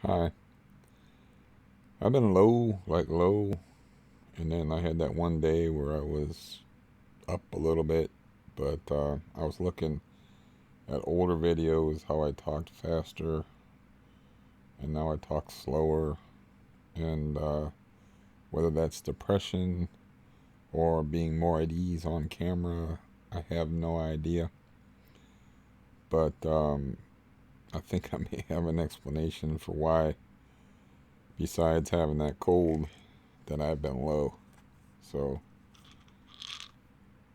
Hi. I've been low, like low, and then I had that one day where I was up a little bit, but I was looking at older videos, how I talked faster, and now I talk slower, and whether that's depression or being more at ease on camera, I have no idea. But I think I may have an explanation for why, besides having that cold, that I've been low. So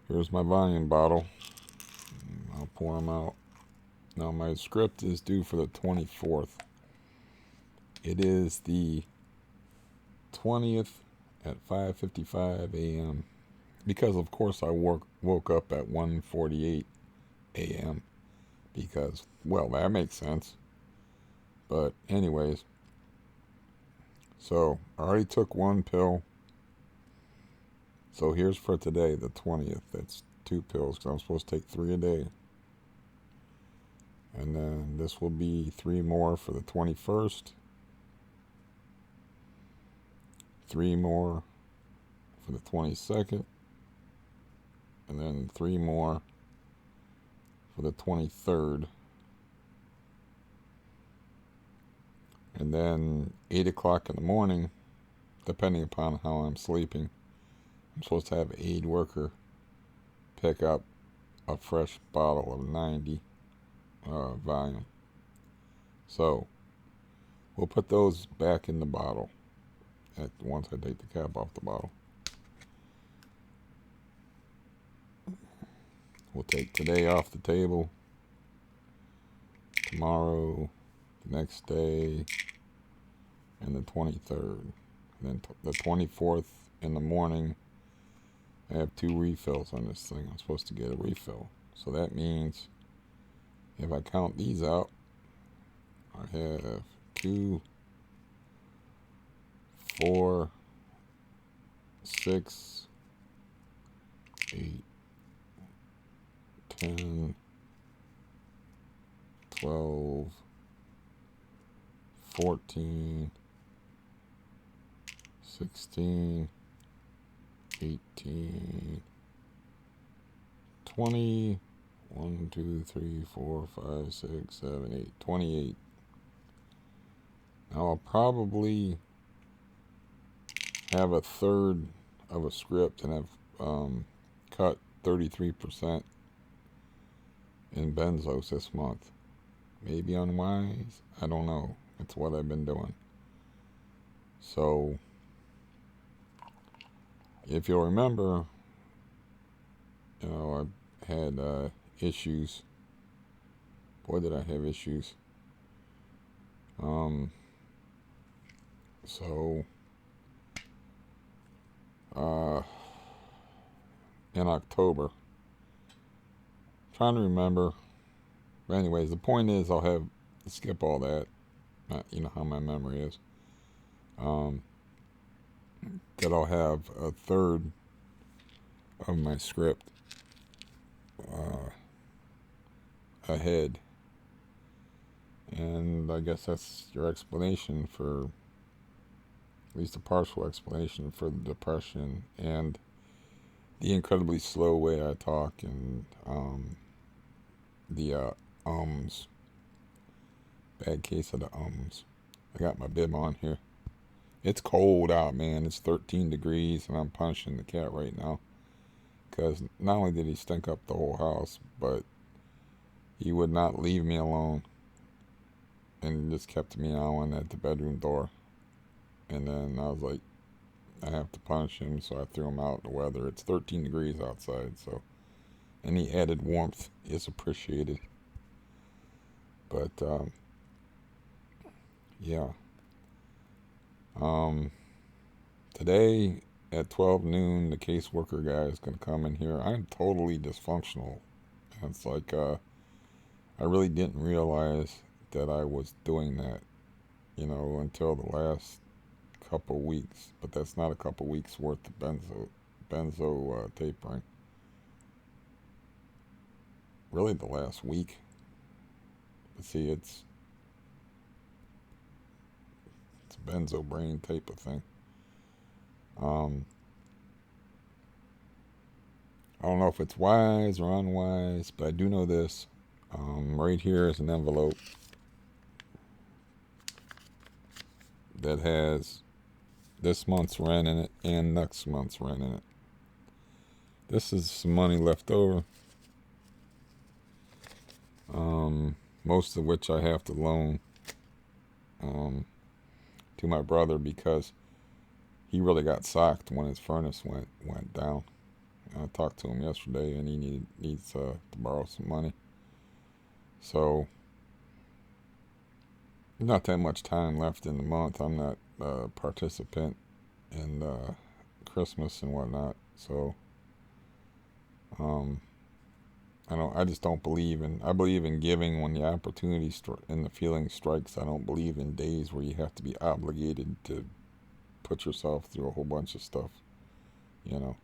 here's my volume bottle. I'll pour them out. Now my script is due for the 24th. It is the 20th at 5:55 a.m. Because of course I woke up at 1:48 a.m. because, well, that makes sense. But anyways, so I already took one pill. So here's for today, the 20th. That's two pills because I'm supposed to take three a day. And then this will be three more for the 21st. Three more for the 22nd. And then three more for the 23rd. And then 8 o'clock in the morning, depending upon how I'm sleeping, I'm supposed to have an aid worker pick up a fresh bottle of 90 volume. So we'll put those back in the bottle once I take the cap off the bottle. We'll take today off the table, tomorrow, the next day, and the 23rd. And then the 24th in the morning, I have two refills on this thing. I'm supposed to get a refill. So that means if I count these out, I have 2, 4, 6, 8, 10, 12, 14, 16, 18, 20, 1, 2, 3, 4, 5, 6, 7, 8, 28. Now I'll probably have a third of a script and have cut 33% in benzos this month. Maybe unwise, I don't know. It's what I've been doing. So if you'll remember, I had issues. Boy, did I have issues. So uh, in October, trying to remember. But anyways, the point is, I'll have skip all that. You know how my memory is. Um, that I'll have a third of my script uh, ahead. And I guess that's your explanation for, at least a partial explanation for the depression and the incredibly slow way I talk and the ums. Bad case of the ums. I got my bib on here. It's cold out, man. It's 13 degrees, and I'm punching the cat right now. Because not only did he stink up the whole house, but he would not leave me alone. And just kept meowing at the bedroom door. And then I was like, I have to punish him, so I threw him out in the weather. It's 13 degrees outside, so any added warmth is appreciated. But, yeah. Today at 12 noon, the caseworker guy is going to come in here. I'm totally dysfunctional. And it's like, I really didn't realize that I was doing that, until the last couple weeks. But that's not a couple weeks worth of benzo tapering. Really, the last week. But see, it's Benzo brain type of thing. Um, I don't know if it's wise or unwise, but I do know this. Right here is an envelope that has this month's rent in it and next month's rent in it. This is some money left over, most of which I have to loan to my brother because he really got socked when his furnace went down. I talked to him yesterday, and he needs to borrow some money. So, not that much time left in the month. I'm not a participant in Christmas and whatnot. So, um, I just don't believe in. I believe in giving when the opportunity and the feeling strikes. I don't believe in days where you have to be obligated to put yourself through a whole bunch of stuff. You know.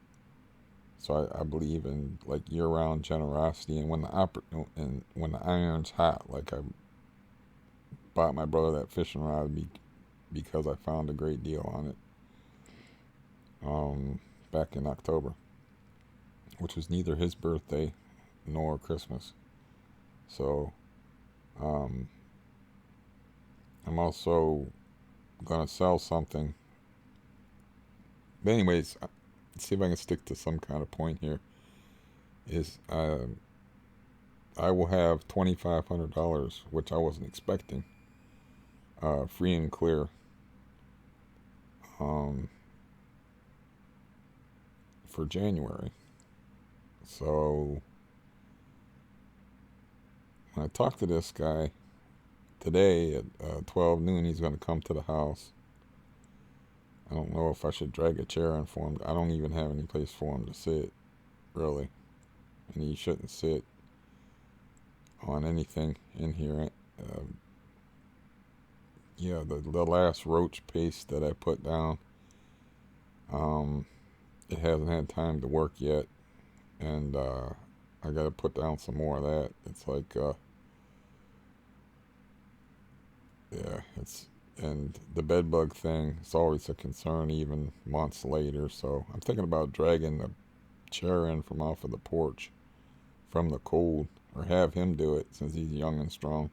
So I believe in like year-round generosity, and when the iron's hot, like I bought my brother that fishing rod because I found a great deal on it back in October, which was neither his birthday nor Christmas. So um, I'm also gonna sell something. But anyways, let's see if I can stick to some kind of point here. Is I will have $2,500, which I wasn't expecting, free and clear. For January. So when I talked to this guy today at 12 noon, he's going to come to the house. I don't know if I should drag a chair in for him. I don't even have any place for him to sit, really. And he shouldn't sit on anything in here. Yeah, the last roach paste that I put down, it hasn't had time to work yet. And I got to put down some more of that. It's like, yeah, and the bed bug thing is always a concern, even months later. So I'm thinking about dragging the chair in from off of the porch from the cold, or have him do it since he's young and strong,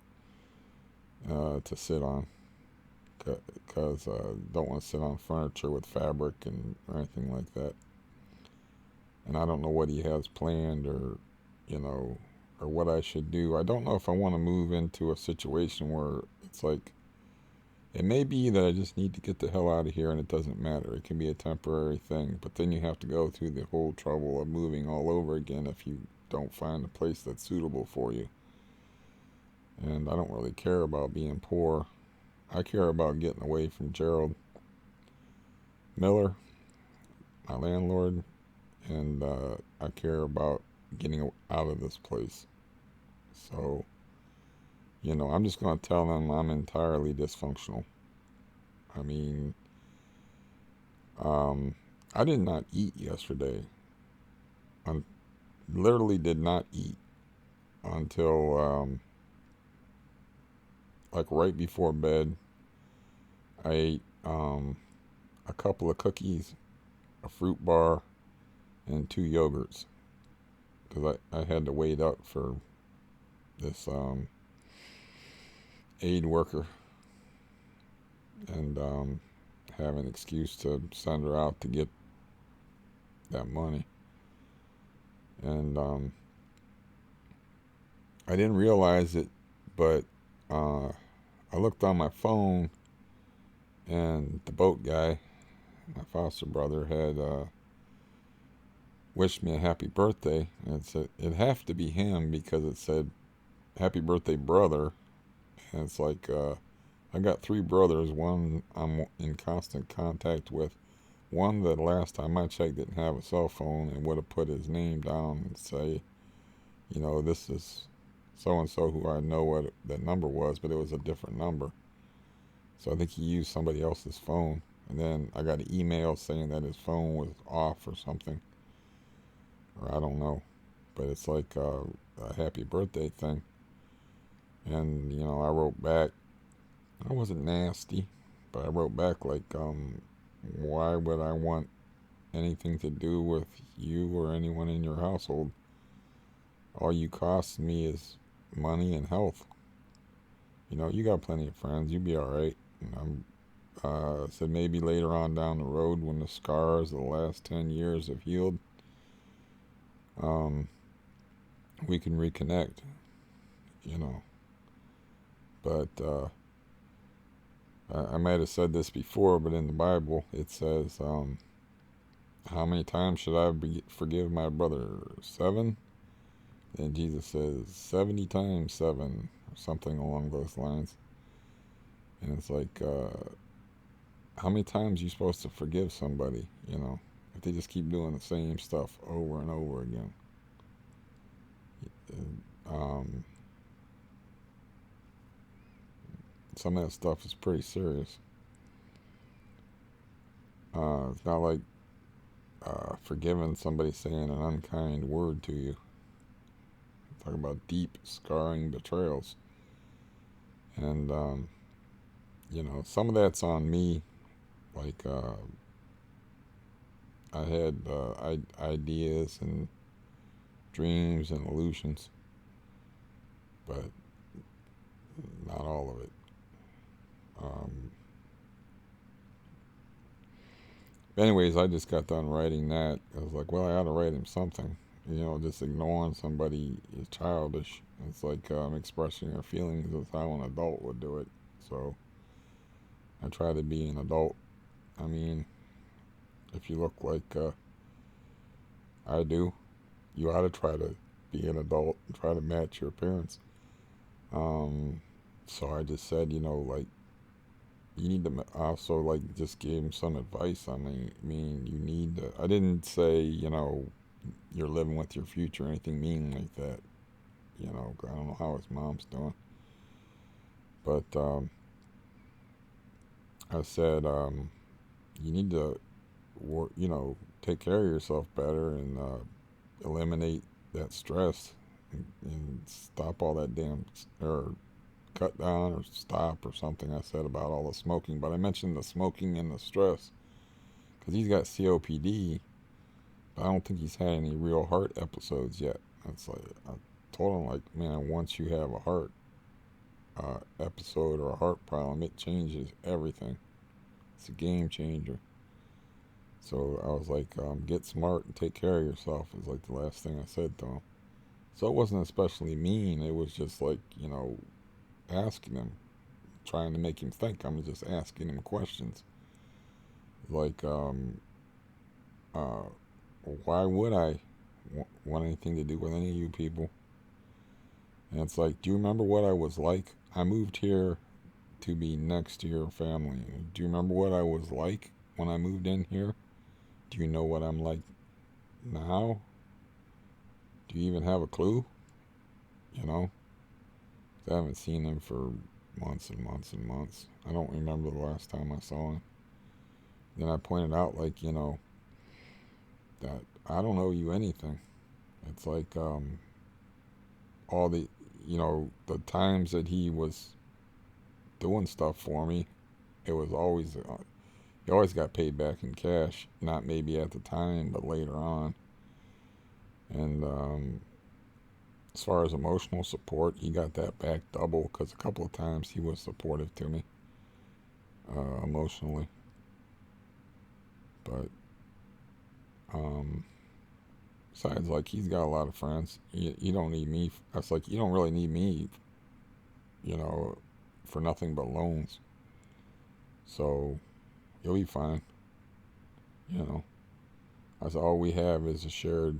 to sit on. Because don't want to sit on furniture with fabric or anything like that. And I don't know what he has planned, or or what I should do. I don't know if I want to move into a situation where it's like, it may be that I just need to get the hell out of here and it doesn't matter. It can be a temporary thing, but then you have to go through the whole trouble of moving all over again if you don't find a place that's suitable for you. And I don't really care about being poor. I care about getting away from Gerald Miller, my landlord, and I care about getting out of this place. So, I'm just going to tell them I'm entirely dysfunctional. I mean, I did not eat yesterday. I literally did not eat until like right before bed. I ate a couple of cookies, a fruit bar, and 2 yogurts because I had to wait up for this aid worker and have an excuse to send her out to get that money. And I didn't realize it, but I looked on my phone, and the boat guy, my foster brother, had wished me a happy birthday. And it'd have to be him because it said, "Happy birthday, brother." And it's like, I got 3 brothers. One I'm in constant contact with. One that last time I checked didn't have a cell phone and would have put his name down and say, this is so and so, who I know what that number was, but it was a different number. So I think he used somebody else's phone. And then I got an email saying that his phone was off or something, or I don't know. But it's like a happy birthday thing. And I wrote back. I wasn't nasty. But I wrote back like, why would I want anything to do with you or anyone in your household? All you cost me is money and health. You got plenty of friends. You'd be all right. And said maybe later on down the road when the scars of the last 10 years have healed, um, we can reconnect, you know. But I might have said this before, but in the Bible it says, how many times should I forgive my brother? 7? And Jesus says 70 times 7, or something along those lines. And it's like, how many times are you supposed to forgive somebody, if they just keep doing the same stuff over and over again? Um, some of that stuff is pretty serious. It's not like forgiving somebody saying an unkind word to you. Talk about deep, scarring betrayals. And, some of that's on me. Like, I had ideas and dreams and illusions, but not all of it. Anyways, I just got done writing that. I was like, well, I ought to write him something. Just ignoring somebody is childish. It's like expressing your feelings as how an adult would do it. So I try to be an adult. I mean, if you look like I do, you ought to try to be an adult and try to match your appearance. So I just said, like, you need to also, like, just give him some advice. I mean, you need to, I didn't say, you're living with your future or anything mean like that. I don't know how his mom's doing. But I said, you need to work, take care of yourself better and eliminate that stress and stop all that damn, or cut down or stop or something. I said about all the smoking, but I mentioned the smoking and the stress because he's got COPD, but I don't think he's had any real heart episodes yet. It's like, I told him, like, man, once you have a heart episode or a heart problem, it changes everything. It's a game changer. So I was like, get smart and take care of yourself is like the last thing I said to him. So it wasn't especially mean. It was just like, asking him, trying to make him think. I'm just asking him questions. Like, why would I want anything to do with any of you people? And it's like, do you remember what I was like? I moved here to be next to your family. Do you remember what I was like when I moved in here? Do you know what I'm like now? Do you even have a clue? I haven't seen him for months and months and months. I don't remember the last time I saw him. Then I pointed out, like, that I don't owe you anything. It's like, all the, the times that he was doing stuff for me, it was always, he always got paid back in cash. Not maybe at the time, but later on. And, as far as emotional support, he got that back double because a couple of times he was supportive to me emotionally. But besides, like, he's got a lot of friends. You don't need me. I was like, you don't really need me, for nothing but loans. So you'll be fine. I said, all we have is a shared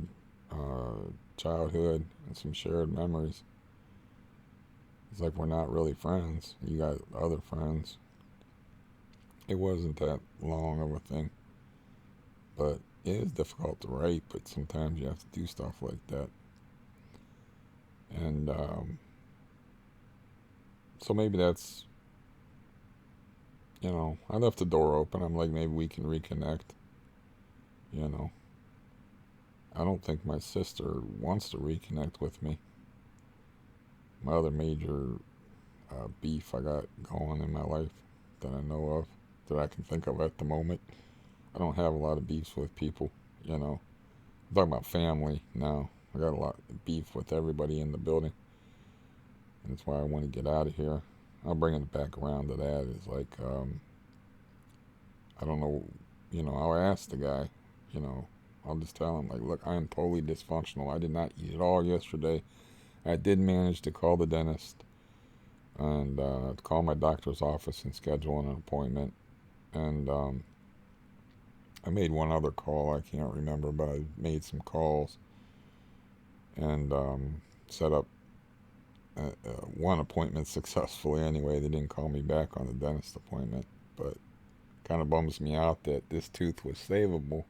childhood and some shared memories. It's like we're not really friends. You got other friends. It wasn't that long of a thing. But it is difficult to write, but sometimes you have to do stuff like that. And so maybe that's, I left the door open. I'm like, maybe we can reconnect. I don't think my sister wants to reconnect with me. My other major beef I got going in my life. that I know of, that I can think of at the moment. I don't have a lot of beefs with people, you know. I'm talking about family now. I got a lot of beef with everybody in the building. And that's why I want to get out of here. I'll bring it back around to that. It's like, I don't know, you know, I'll ask the guy, you know, I'll just tell him, like, look, I am totally dysfunctional. I did not eat at all yesterday. I did manage to call the dentist and call my doctor's office and schedule an appointment. And I made one other call. I can't remember, but I made some calls and set up one appointment successfully anyway. They didn't call me back on the dentist appointment, but kind of bums me out that this tooth was savable,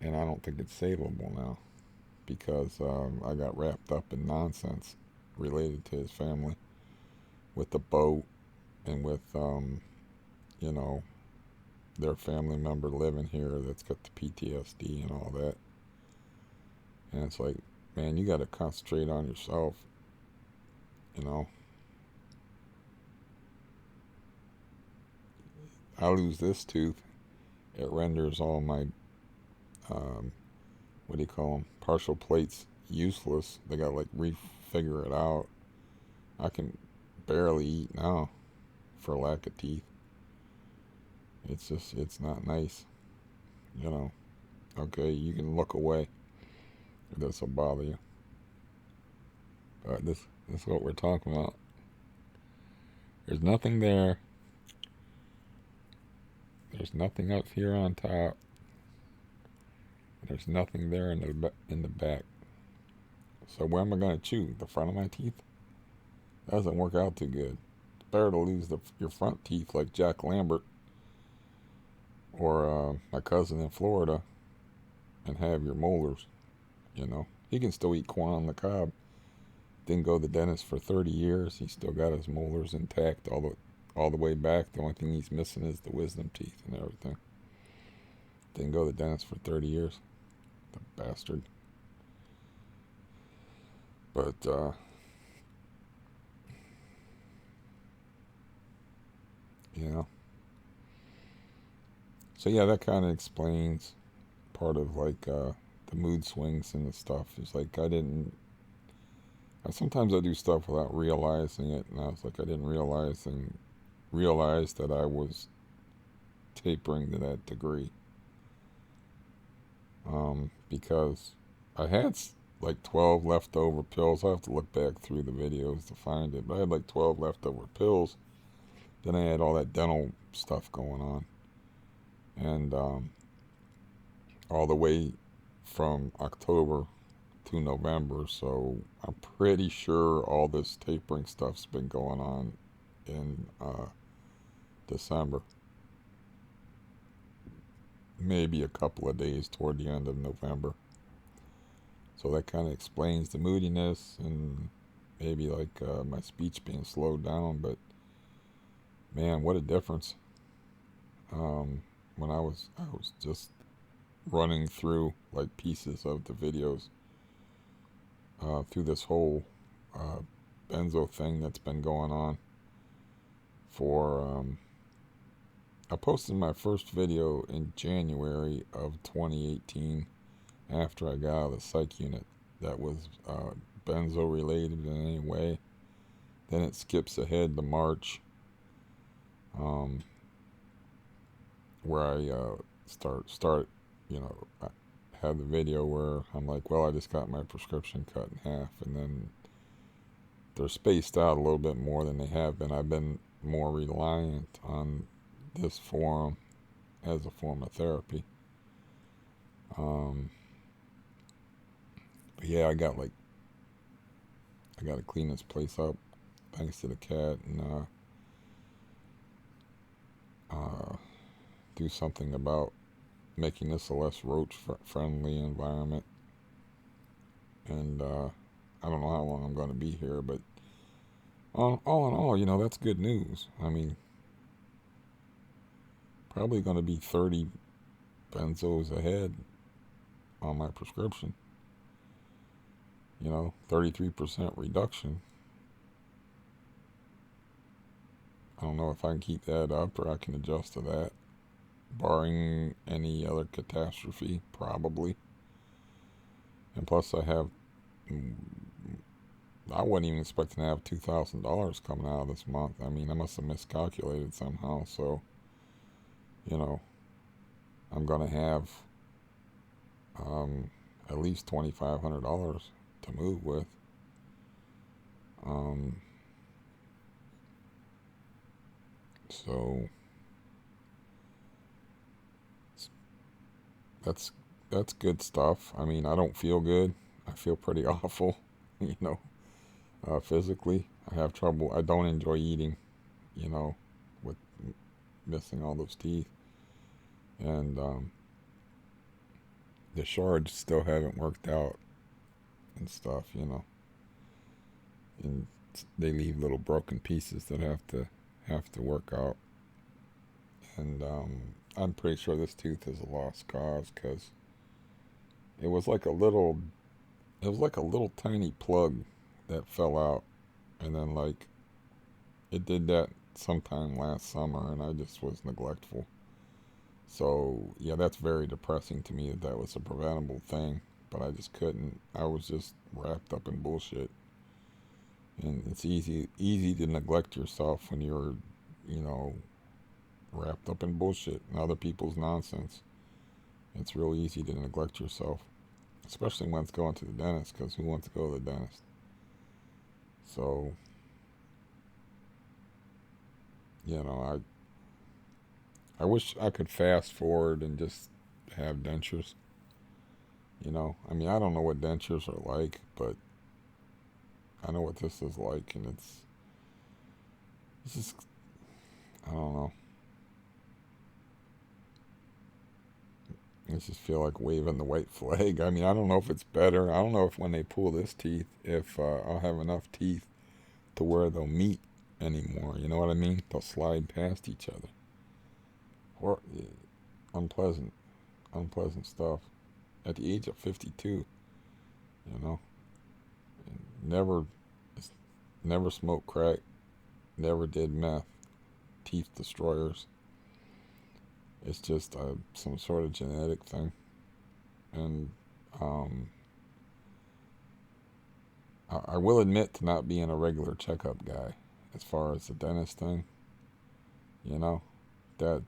and I don't think it's savable now because I got wrapped up in nonsense related to his family with the boat and with, you know, their family member living here that's got the PTSD and all that. And it's like, man, you got to concentrate on yourself, you know. I lose this tooth, it renders all my, what do you call them, partial plates useless. They got to like refigure it out. I can barely eat now for lack of teeth. It's just, it's not nice, you know. Okay, you can look away if this will bother you. But this is what we're talking about. There's nothing there. There's nothing up here on top. There's nothing there in the back. So where am I going to chew? The front of my teeth? That doesn't work out too good. It's better to lose your front teeth like Jack Lambert or my cousin in Florida and have your molars, you know. He can still eat corn on the cob. Didn't go to the dentist for 30 years. He still got his molars intact all the way back. The only thing he's missing is the wisdom teeth and everything. Didn't go to the dentist for 30 years. The bastard. But, you know. So, yeah, that kind of explains part of, like, the mood swings and the stuff. It's like sometimes I do stuff without realizing it, and I was like, I didn't realize that I was tapering to that degree. Because I had like 12 leftover pills. I have to look back through the videos to find it, but I had like 12 leftover pills. Then I had all that dental stuff going on, and all the way from October to November. So I'm pretty sure all this tapering stuff's been going on in December. Maybe a couple of days toward the end of November. So that kind of explains the moodiness and maybe like my speech being slowed down. But man, what a difference! When I was just running through like pieces of the videos through this whole Benzo thing that's been going on for. I posted my first video in January of 2018 after I got out of the psych unit that was Benzo related in any way. Then it skips ahead to March, where I start, you know, I had the video where I'm like, well, I just got my prescription cut in half, and then they're spaced out a little bit more than they have been. I've been more reliant on this forum as a form of therapy. But yeah, I got to clean this place up thanks to the cat and do something about making this a less roach friendly environment. And I don't know how long I'm going to be here, but all in all, you know, that's good news. I mean, probably going to be 30 benzos ahead on my prescription. You know, 33% reduction. I don't know if I can keep that up or I can adjust to that, barring any other catastrophe, probably. And plus, I wasn't even expecting to have $2,000 coming out of this month. I mean, I must have miscalculated somehow. So, you know, I'm going to have at least $2,500 to move with. Um, so that's that's good stuff. I mean, I don't feel good. I feel pretty awful, you know, physically. I have trouble. I don't enjoy eating, you know, with missing all those teeth. And the shards still haven't worked out and stuff, you know. And they leave little broken pieces that have to work out. And I'm pretty sure this tooth is a lost cause because it was like a little it was like a little tiny plug that fell out, and then like it did that sometime last summer, and I just was neglectful. So yeah, that's very depressing to me that that was a preventable thing, but I just couldn't. I was just wrapped up in bullshit, and it's easy to neglect yourself when you're, you know, wrapped up in bullshit and other people's nonsense. It's real easy to neglect yourself, especially when it's going to the dentist, because who wants to go to the dentist? So, you know, I wish I could fast forward and just have dentures. You know, I mean, I don't know what dentures are like, but I know what this is like, and it's just, I don't know. I just feel like waving the white flag. I mean, I don't know if it's better. I don't know if when they pull this teeth, if I'll have enough teeth to where they'll meet anymore. You know what I mean? They'll slide past each other. Or unpleasant, unpleasant stuff. At the age of 52, you know, never, never smoked crack, never did meth. Teeth destroyers. It's just some sort of genetic thing, and um, I will admit to not being a regular checkup guy as far as the dentist thing. You know, that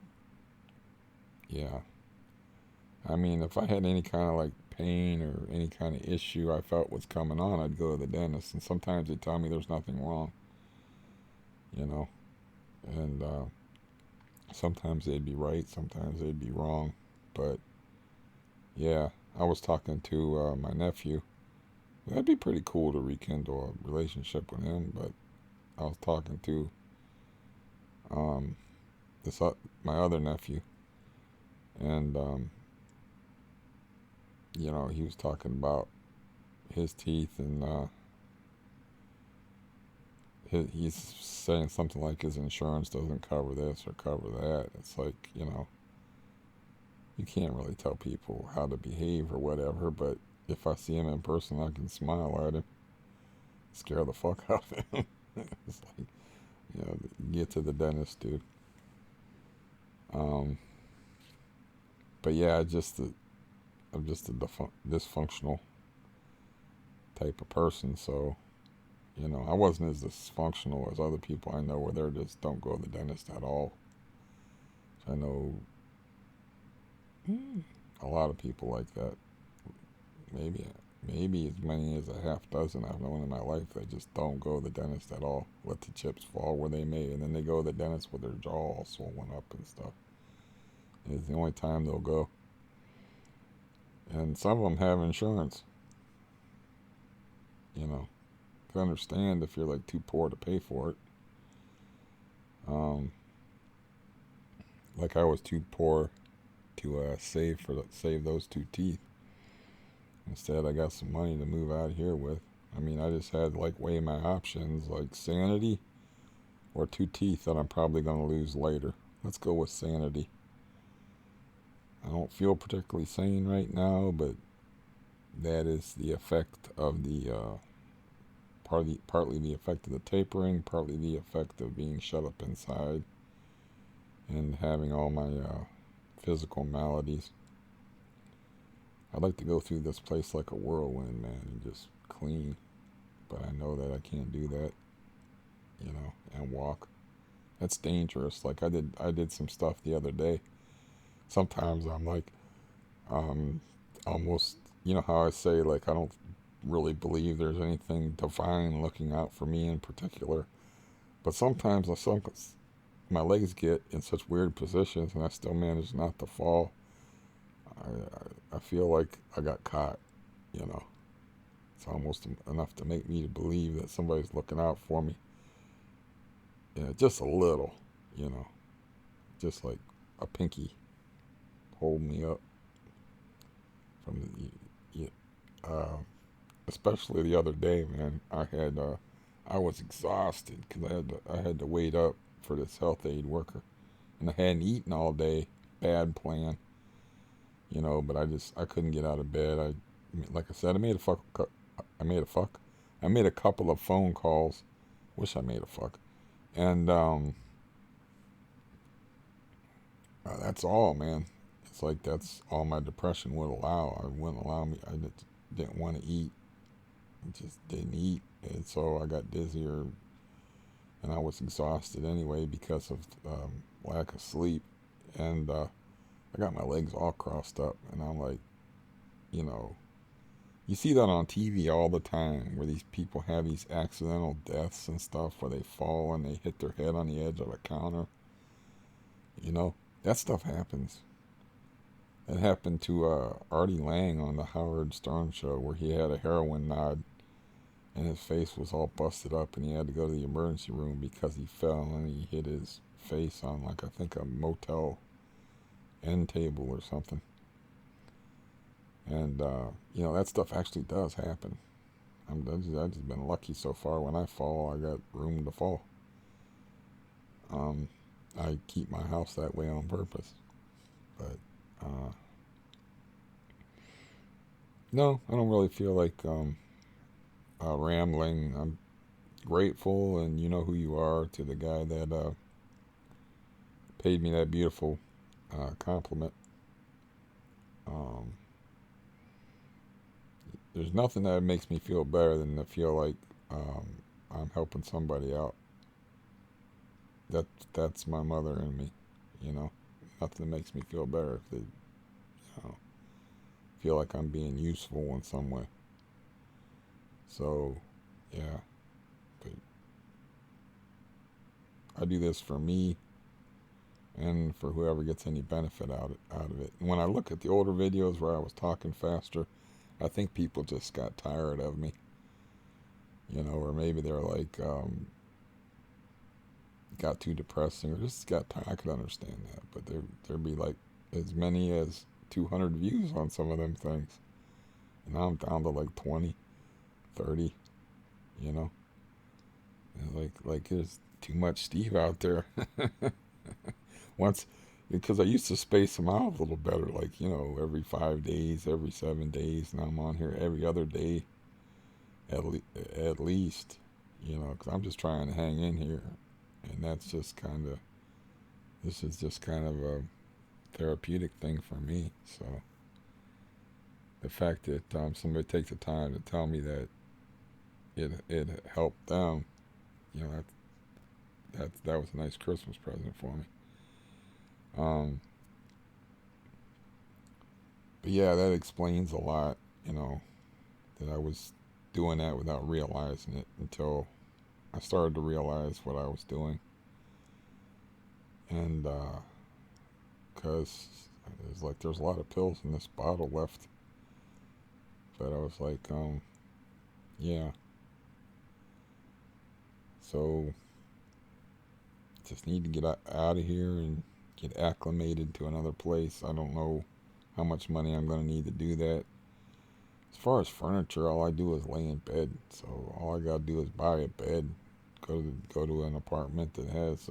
yeah. I mean, if I had any kind of like pain or any kind of issue I felt was coming on, I'd go to the dentist, and sometimes they tell me there's nothing wrong. You know, and sometimes they'd be right, sometimes they'd be wrong, but yeah, I was talking to my nephew. That'd be pretty cool to rekindle a relationship with him, but I was talking to um, this my other nephew, and you know, he was talking about his teeth, and he's saying something like his insurance doesn't cover this or cover that. It's like, you know, you can't really tell people how to behave or whatever, but if I see him in person, I can smile at him, scare the fuck out of him. It's like, you know, get to the dentist, dude. Um, but yeah, I'm just a dysfunctional type of person, so you know, I wasn't as dysfunctional as other people I know where they're just don't go to the dentist at all. I know a lot of people like that. Maybe maybe as many as a half dozen I've known in my life that just don't go to the dentist at all. Let the chips fall where they may, and then they go to the dentist with their jaw all swollen up and stuff. It's the only time they'll go. And some of them have insurance. You know, can understand if you're like too poor to pay for it. Um, like I was too poor to save those two teeth. Instead, I got some money to move out here with. I mean, I just had like weigh my options, like sanity or two teeth that I'm probably going to lose later. Let's go with sanity. I don't feel particularly sane right now, but that is the effect of the partly the effect of the tapering, partly the effect of being shut up inside and having all my physical maladies. I'd like to go through this place like a whirlwind, man, and just clean. But I know that I can't do that, and walk. That's dangerous. Like I did some stuff the other day. Sometimes I'm like, almost, how I say, like, I don't really believe there's anything divine looking out for me in particular. But sometimes my legs get in such weird positions and I still manage not to fall. I feel like I got caught, you know. It's almost enough to make me believe that somebody's looking out for me. Yeah, just a little, you know, just like a pinky holding me up from uh, especially the other day, man. I was exhausted because I had to wait up for this health aid worker, and I hadn't eaten all day. Bad plan, But I couldn't get out of bed. Like I said, I made a couple of phone calls. Wish I made a fuck. And that's all, man. It's like that's all my depression would allow. I wouldn't allow me. I didn't want to eat. I just didn't eat, and so I got dizzier, and I was exhausted anyway because of lack of sleep, and I got my legs all crossed up, and I'm like, you know, you see that on TV all the time, where these people have these accidental deaths and stuff, where they fall and they hit their head on the edge of a counter. That stuff happens. It happened to Artie Lang on the Howard Stern show, where he had a heroin nod and his face was all busted up and he had to go to the emergency room because he fell and he hit his face on, like, I think a motel end table or something. And that stuff actually does happen. I've just been lucky so far. When I fall, I got room to fall. I keep my house that way on purpose. But no, I don't really feel like rambling. I'm grateful, and you know who you are, to the guy that paid me that beautiful compliment. There's nothing that makes me feel better than to feel like I'm helping somebody out. That's my mother in me, Nothing makes me feel better if they, feel like I'm being useful in some way. So, yeah, but I do this for me and for whoever gets any benefit out of it. And when I look at the older videos where I was talking faster, I think people just got tired of me, or maybe they're like, got too depressing, or just got tired. I could understand that, but there'd be like as many as 200 views on some of them things, and now I'm down to like 20, 30, and like there's too much Steve out there. Once, because I used to space them out a little better, like, every 5 days, every 7 days. Now I'm on here every other day, at least, because I'm just trying to hang in here. And this is just kind of a therapeutic thing for me. So the fact that somebody takes the time to tell me that it helped them, that was a nice Christmas present for me. But yeah, that explains a lot, that I was doing that without realizing it until I started to realize what I was doing. And because there's a lot of pills in this bottle left. But I was like, yeah. So just need to get out of here and get acclimated to another place. I don't know how much money I'm going to need to do that. As far as furniture, all I do is lay in bed. So all I got to do is buy a bed, go to an apartment that has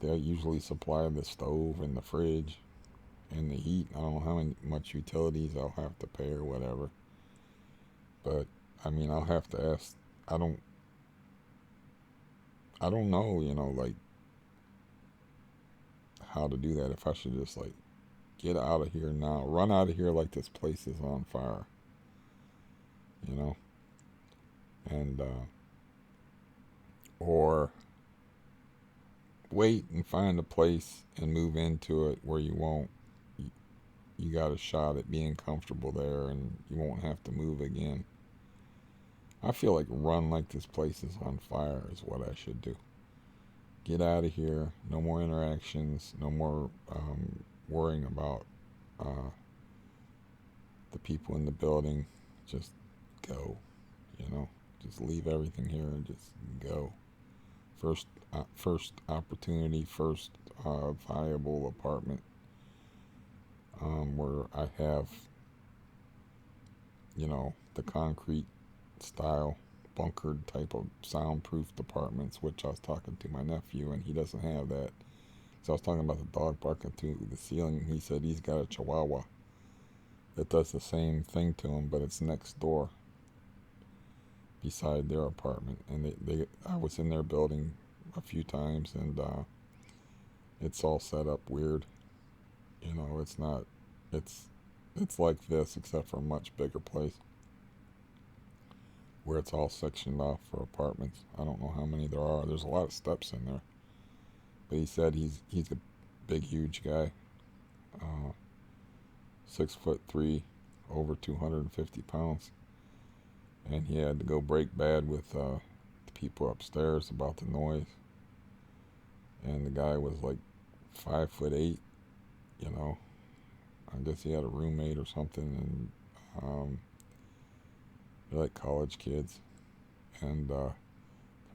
they usually supply the stove and the fridge and the heat. I don't know how much utilities I'll have to pay or whatever. But I mean, I'll have to ask I don't I don't know, like how to do that. If I should just like get out of here now, run out of here like this place is on fire, you know, and or wait and find a place and move into it where you got a shot at being comfortable there and you won't have to move again. I feel like run like this place is on fire is what I should do. Get out of here. No more interactions. No more worrying about uh, the people in the building. Just go. Just leave everything here and just go. First opportunity, first viable apartment where I have, the concrete style bunkered type of soundproofed apartments, which I was talking to my nephew and he doesn't have that. So I was talking about the dog barking to the ceiling. He said he's got a Chihuahua that does the same thing to him, but it's next door beside their apartment. And I was in their building a few times, and it's all set up weird. It's not. It's like this, except for a much bigger place where it's all sectioned off for apartments. I don't know how many there are. There's a lot of steps in there. But he said he's a big, huge guy, 6'3", over 250 pounds, and he had to go break bad with the people upstairs about the noise. And the guy was like 5'8". I guess he had a roommate or something, and they're like college kids, and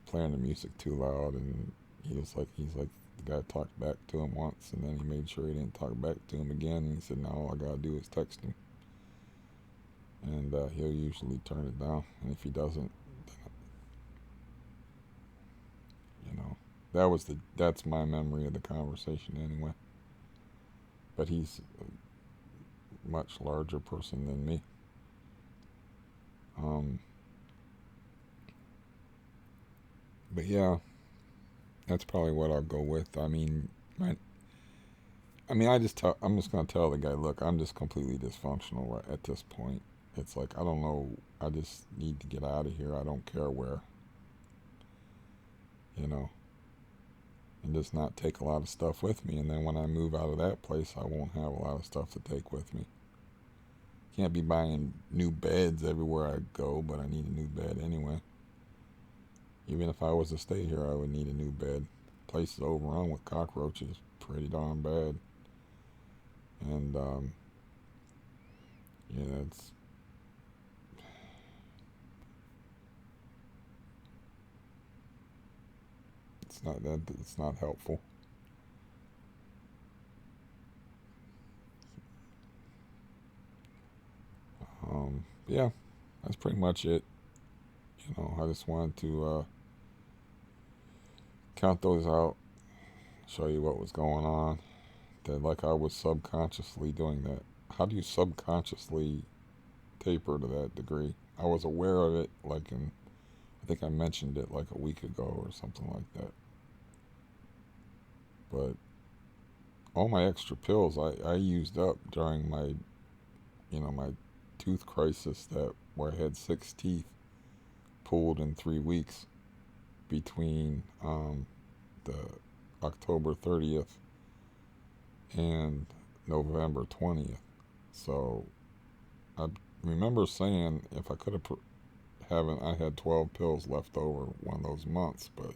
playing the music too loud, and he's like the guy talked back to him once, and then he made sure he didn't talk back to him again, and he said now all I gotta do is text him, and he'll usually turn it down, and if he doesn't, that's my memory of the conversation anyway. But he's a much larger person than me. But yeah, that's probably what I'll go with. I'm just gonna tell the guy, look, I'm just completely dysfunctional right at this point. It's like I don't know. I just need to get out of here. I don't care where. And just not take a lot of stuff with me. And then when I move out of that place, I won't have a lot of stuff to take with me. Can't be buying new beds everywhere I go, but I need a new bed anyway. Even if I was to stay here, I would need a new bed. The place is overrun with cockroaches, pretty darn bad. And it's it's not helpful. Yeah, that's pretty much it. I just wanted to count those out, show you what was going on. That like I was subconsciously doing that. How do you subconsciously taper to that degree? I was aware of it, I think I mentioned it like a week ago or something like that. But all my extra pills I used up during my tooth crisis where I had 6 teeth pulled in 3 weeks between the October 30th and November 20th. So I remember saying if I could have I had 12 pills left over one of those months, but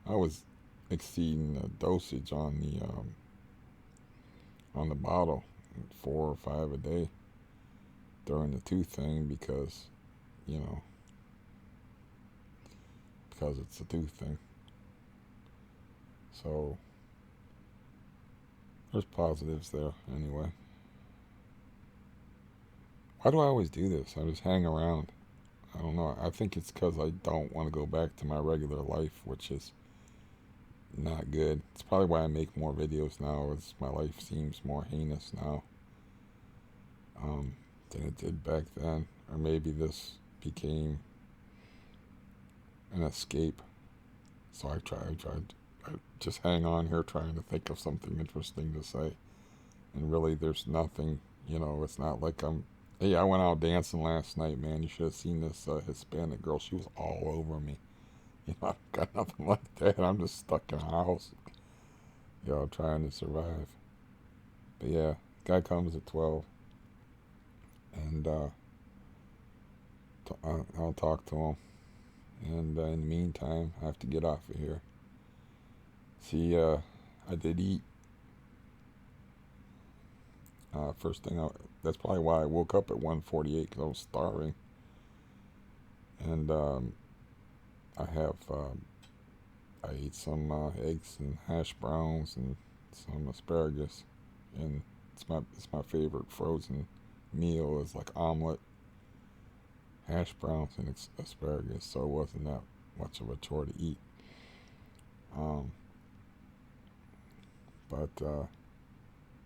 I was exceeding the dosage on the bottle, 4 or 5 a day during the tooth thing because because it's a tooth thing. So there's positives there anyway. Why do I always do this? I just hang around. I don't know. I think it's because I don't want to go back to my regular life, which is not good. It's probably why I make more videos now, as my life seems more heinous now than it did back then. Or maybe this became an escape. So I just hang on here trying to think of something interesting to say. And really, there's nothing, it's not like hey, I went out dancing last night, man. You should have seen this Hispanic girl. She was all over me. I've got nothing like that. I'm just stuck in a house, trying to survive. But yeah, guy comes at 12, and I'll talk to him. And in the meantime, I have to get off of here. See, I did eat. First thing, that's probably why I woke up at 1:48 because I was starving. And I ate some eggs and hash browns and some asparagus. And it's my favorite frozen meal is like omelet, hash browns, and asparagus. So it wasn't that much of a chore to eat. Um, but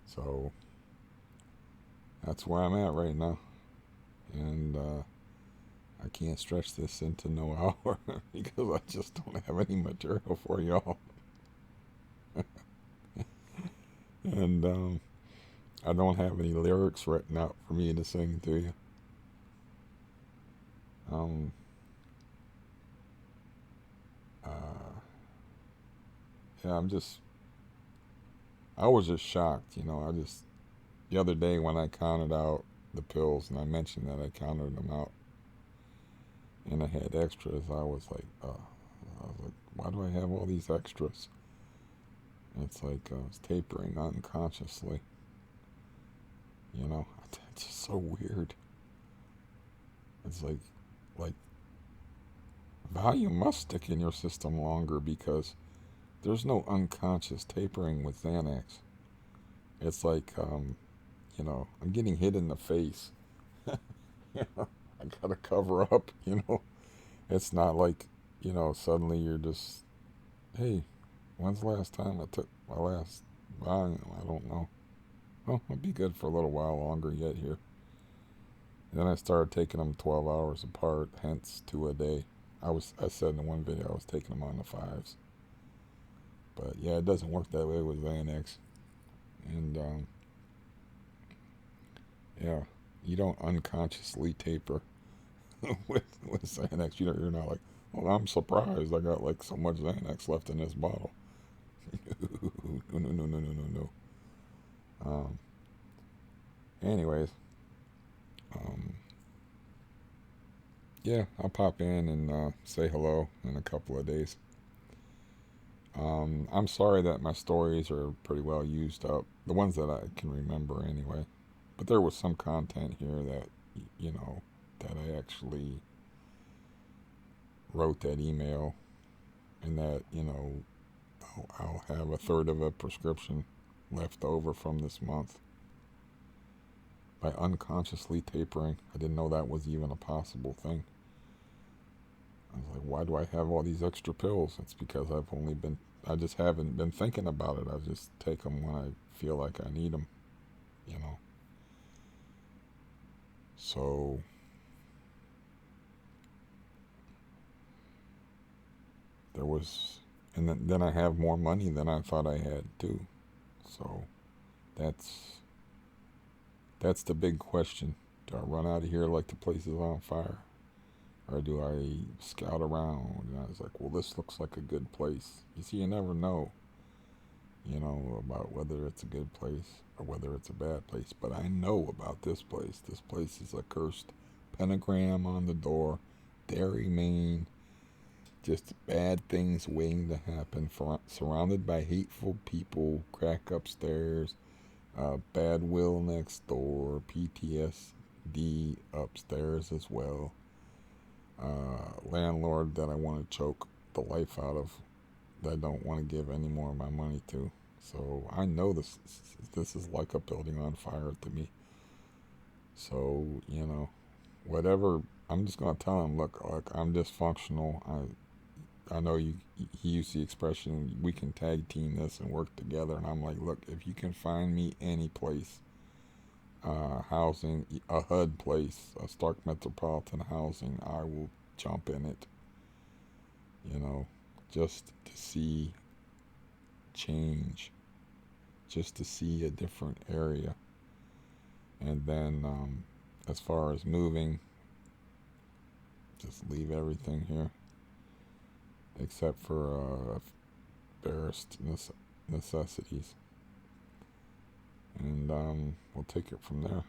so that's where I'm at right now, and I can't stretch this into no hour because I just don't have any material for y'all. And I don't have any lyrics written out for me to sing to you. Um, uh, yeah, I was just shocked, the other day when I counted out the pills and I mentioned that I counted them out and I had extras, I was like, why do I have all these extras? And it's like I was tapering unconsciously. It's just so weird. It's like volume must stick in your system longer because there's no unconscious tapering with Xanax. It's like, I'm getting hit in the face. I gotta cover up, It's not like, suddenly you're just, hey, when's the last time I took my last volume? I don't know. Well, I'll be good for a little while longer yet here. And then I started taking them 12 hours apart, hence 2 a day. I said in one video I was taking them on the 5s. But yeah, it doesn't work that way with Xanax. And yeah, you don't unconsciously taper with Xanax. You're not like, well, I'm surprised I got like so much Xanax left in this bottle. No, no, no, no, no, no, no. Anyways, um, yeah, I'll pop in and say hello in a couple of days. I'm sorry that my stories are pretty well used up, the ones that I can remember anyway. But there was some content here that, that I actually wrote that email, and that, I'll have a third of a prescription left over from this month by unconsciously tapering. I didn't know that was even a possible thing. I was like, why do I have all these extra pills? It's because I just haven't been thinking about it. I just take them when I feel like I need them, you know. So, there was, and then I have more money than I thought I had too. So, that's the big question. Do I run out of here like the place is on fire? Or do I scout around? And I was like, well, this looks like a good place. You see, you never know, about whether it's a good place or whether it's a bad place. But I know about this place. This place is a cursed pentagram on the door, Dairy Maine, just bad things waiting to happen, surrounded by hateful people, crack upstairs, bad will next door, PTSD upstairs as well. Landlord that I want to choke the life out of, that I don't want to give any more of my money to. So I know this is like a building on fire to me. So, whatever, I'm just gonna tell him, look, I'm dysfunctional. I know he used the expression, we can tag team this and work together. And I'm like, look, if you can find me any place, housing, a HUD place, a Stark Metropolitan Housing, I will jump in it. you know, just to see change, just to see a different area. And then, as far as moving, just leave everything here except for barest necessities. And we'll take it from there.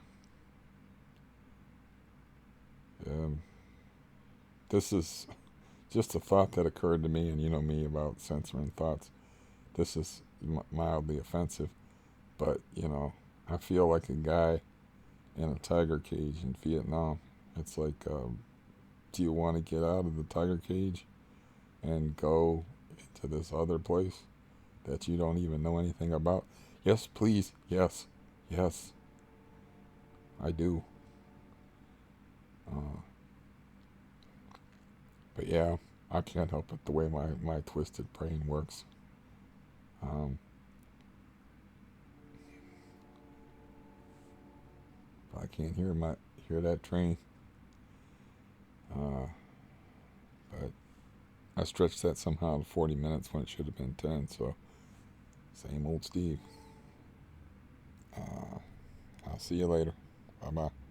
This is just a thought that occurred to me, and you know me about censoring thoughts. This is mildly offensive, but you know, I feel like a guy in a tiger cage in Vietnam. It's like, do you want to get out of the tiger cage and go to this other place that you don't even know anything about? Yes, please. Yes, yes, I do. Uh, but yeah, I can't help it the way my twisted brain works. Um, I can't hear that train. Uh, but I stretched that somehow to 40 minutes when it should have been 10. So same old Steve. Uh, I'll see you later. Bye bye.